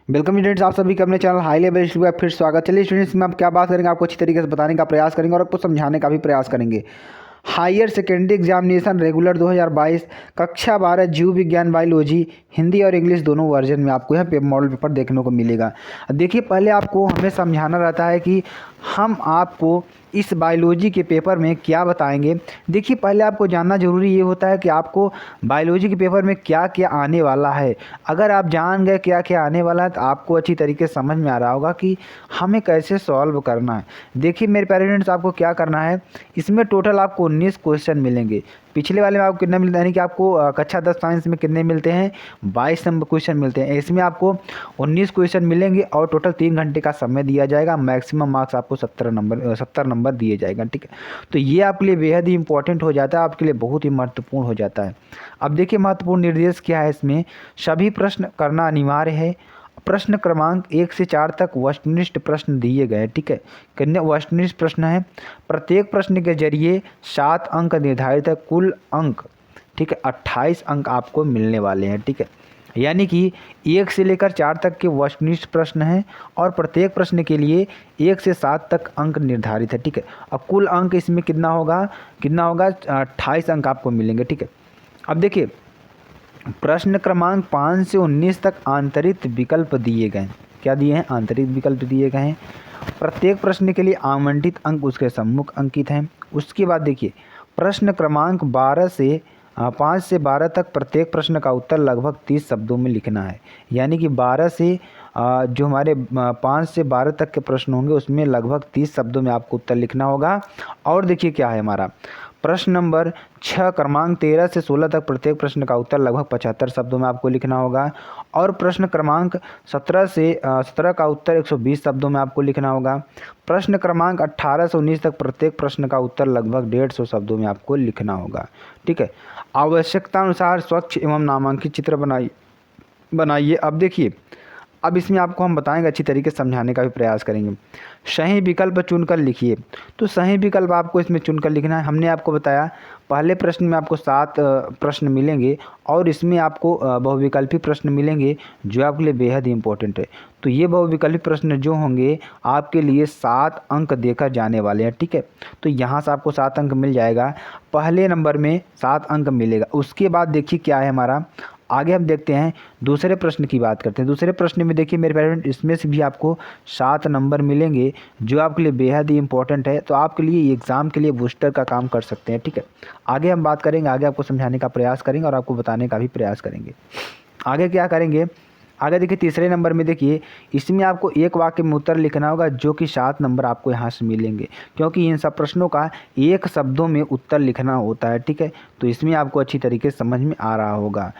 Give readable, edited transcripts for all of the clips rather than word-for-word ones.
Welcome students, आप सभी का अपने चैनल हाई लेवल स्टडी का फिर स्वागत। चलिए स्टूडेंट्स, में आप क्या बात करेंगे, आपको अच्छी तरीके से बताने का प्रयास करेंगे और आपको समझाने का भी प्रयास करेंगे। हायर सेकेंडरी एग्जामिनेशन रेगुलर 2022 कक्षा 12 जीव विज्ञान बायोलॉजी हिंदी और इंग्लिश दोनों वर्जन में आपको यहाँ पे मॉडल पेपर देखने को मिलेगा। देखिए, पहले आपको हमें समझाना रहता है कि हम आपको इस बायोलॉजी के पेपर में क्या बताएंगे। देखिए, पहले आपको जानना ज़रूरी ये होता है कि आपको बायोलॉजी के पेपर में क्या क्या आने वाला है। अगर आप जान गए क्या क्या आने वाला है तो आपको अच्छी तरीके से समझ में आ रहा होगा कि हमें कैसे सॉल्व करना है। देखिए मेरे पेरेंट्स, आपको क्या करना है, इसमें टोटल आपको 19 क्वेश्चन मिलेंगे। पिछले वाले में आपको कितने मिलते हैं, यानी कि आपको कक्षा 10 साइंस में कितने मिलते हैं, 22 नंबर क्वेश्चन मिलते हैं। इसमें आपको 19 क्वेश्चन मिलेंगे और टोटल 3 घंटे का समय दिया जाएगा। मैक्सिमम मार्क्स आपको 70 नंबर दिए जाएगा। ठीक है, तो ये आपके लिए बेहद ही इंपॉर्टेंट हो जाता है, आपके लिए बहुत ही महत्वपूर्ण हो जाता है। अब देखिए, महत्वपूर्ण निर्देश क्या है इसमें, सभी प्रश्न करना अनिवार्य है। प्रश्न क्रमांक 1 से 4 तक वस्तुनिष्ठ प्रश्न दिए गए। ठीक है, कितने वस्तुनिष्ठ प्रश्न है, प्रत्येक प्रश्न के जरिए 7 अंक निर्धारित है। कुल अंक, ठीक है, 28 अंक आपको मिलने वाले हैं। ठीक है, यानी कि 1 से लेकर 4 तक के वस्तुनिष्ठ प्रश्न हैं और प्रत्येक प्रश्न के लिए 1 से 7 तक अंक निर्धारित है। ठीक है, अब कुल अंक इसमें कितना होगा 28 अंक आपको मिलेंगे। ठीक है, अब देखिए, प्रश्न क्रमांक 5 से 19 तक आंतरिक विकल्प दिए गए। क्या दिए हैं, आंतरिक विकल्प दिए गए हैं। प्रत्येक प्रश्न के लिए आवंटित अंक उसके सम्मुख अंकित हैं। उसके बाद देखिए, प्रश्न क्रमांक 5 से 12 तक प्रत्येक प्रश्न का उत्तर लगभग 30 शब्दों में लिखना है। यानी कि 12 से जो हमारे 5 से 12 तक के प्रश्न होंगे उसमें लगभग 30 शब्दों में आपको उत्तर लिखना होगा। और देखिए क्या है हमारा प्रश्न नंबर 6 क्रमांक 13 से 16 तक प्रत्येक प्रश्न का उत्तर लगभग 75 शब्दों में आपको लिखना होगा। और प्रश्न क्रमांक 17 का उत्तर 120 शब्दों में आपको लिखना होगा। प्रश्न क्रमांक 18 से 19 तक प्रत्येक प्रश्न का उत्तर लगभग 150 शब्दों में आपको लिखना होगा। ठीक है, आवश्यकता अनुसार स्वच्छ एवं नामांकित चित्र बनाइए। अब देखिए, अब इसमें आपको हम बताएंगे, अच्छी तरीके से समझाने का भी प्रयास करेंगे। सही विकल्प चुनकर लिखिए। तो सही विकल्प आपको इसमें चुनकर लिखना है। हमने आपको बताया पहले प्रश्न में आपको 7 प्रश्न मिलेंगे और इसमें आपको बहुविकल्पी प्रश्न मिलेंगे जो आपके लिए बेहद ही इंपॉर्टेंट है। तो ये बहुविकल्पी प्रश्न जो होंगे आपके लिए 7 अंक देकर जाने वाले हैं। ठीक है, तो यहाँ से आपको 7 अंक मिल जाएगा, पहले नंबर में 7 अंक मिलेगा। उसके बाद देखिए क्या है हमारा, आगे हम देखते हैं दूसरे प्रश्न की बात करते हैं। दूसरे प्रश्न में देखिए मेरे पेरेंट, इसमें से भी आपको 7 नंबर मिलेंगे जो आपके लिए बेहद ही इंपॉर्टेंट है। तो आपके लिए एग्ज़ाम के लिए बूस्टर का काम कर सकते हैं। ठीक है, आगे हम बात करेंगे, आगे आपको समझाने का प्रयास करेंगे और आपको बताने का भी प्रयास करेंगे। आगे क्या करेंगे, आगे देखिए तीसरे नंबर में देखिए, इसमें आपको एक वाक्य में उत्तर लिखना होगा जो कि 7 नंबर आपको यहाँ से मिलेंगे, क्योंकि इन सब प्रश्नों का एक शब्दों में उत्तर लिखना होता है। ठीक है, तो इसमें आपको अच्छी तरीके से समझ में आ रहा होगा।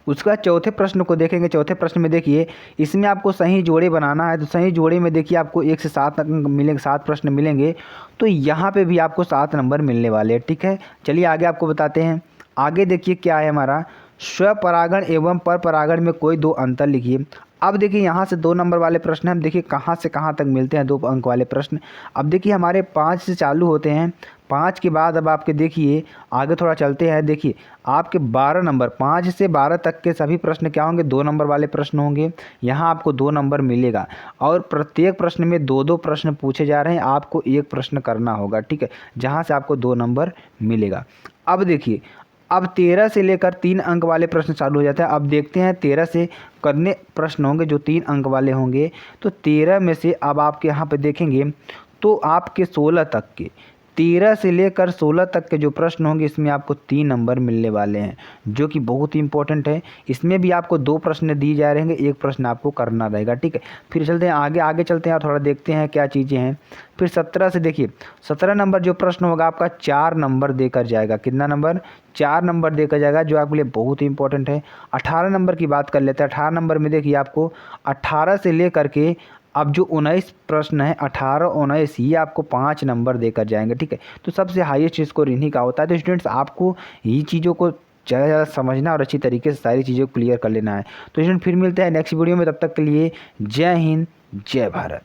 उसका चौथे प्रश्न को देखेंगे। चौथे प्रश्न में देखिए, इसमें आपको सही जोड़े बनाना है। तो सही जोड़े में देखिए आपको 1 से 7 अंक मिलेंगे, 7 प्रश्न मिलेंगे। तो यहाँ पे भी आपको 7 नंबर मिलने वाले हैं। ठीक है, चलिए आगे आपको बताते हैं। आगे देखिए क्या है हमारा, स्वपरागण एवं परपरागण में कोई 2 अंतर लिखिए। अब देखिए यहाँ से 2 नंबर वाले प्रश्न हम देखिए कहाँ से कहाँ तक मिलते हैं, 2 अंक वाले प्रश्न। अब देखिए हमारे 5 से चालू होते हैं। 5 के बाद अब आपके देखिए आगे थोड़ा चलते हैं। देखिए आपके 12 नंबर, 5 से 12 तक के सभी प्रश्न क्या होंगे, 2 नंबर वाले प्रश्न होंगे। यहाँ आपको 2 नंबर मिलेगा और प्रत्येक प्रश्न में 2-2 प्रश्न पूछे जा रहे हैं। आपको एक प्रश्न करना होगा। ठीक है, जहाँ से आपको 2 नंबर मिलेगा। अब देखिए, अब 13 से लेकर 3 अंक वाले प्रश्न चालू हो जाता है। अब देखते हैं 13 से कितने प्रश्न होंगे जो 3 अंक वाले होंगे। तो 13 में से अब आपके यहाँ पे देखेंगे तो आपके 16 तक के, 13 से लेकर 16 तक के जो प्रश्न होंगे इसमें आपको 3 नंबर मिलने वाले हैं, जो कि बहुत ही इंपॉर्टेंट है। इसमें भी आपको 2 प्रश्न दिए जा रहे हैं, एक प्रश्न आपको करना रहेगा। ठीक है, फिर चलते हैं आगे चलते हैं और थोड़ा देखते हैं क्या चीज़ें हैं। फिर 17 से देखिए, 17 नंबर जो प्रश्न होगा आपका 4 नंबर देकर जाएगा। कितना नंबर, 4 नंबर देकर जाएगा, जो आपके लिए बहुत ही इंपॉर्टेंट है। 18 नंबर की बात कर लेते हैं। 18 नंबर में देखिए आपको 18 से लेकर के अब जो 19 प्रश्न है, 18-19, ये आपको 5 नंबर देकर जाएंगे। ठीक है, तो सबसे हाईएस्ट स्कोर इन्हीं का होता है। तो स्टूडेंट्स, आपको ये चीज़ों को ज़्यादा से ज़्यादा समझना और अच्छी तरीके से सारी चीज़ों को क्लियर कर लेना है। तो स्टूडेंट फिर मिलते हैं नेक्स्ट वीडियो में, तब तक के लिए जय हिंद, जय भारत।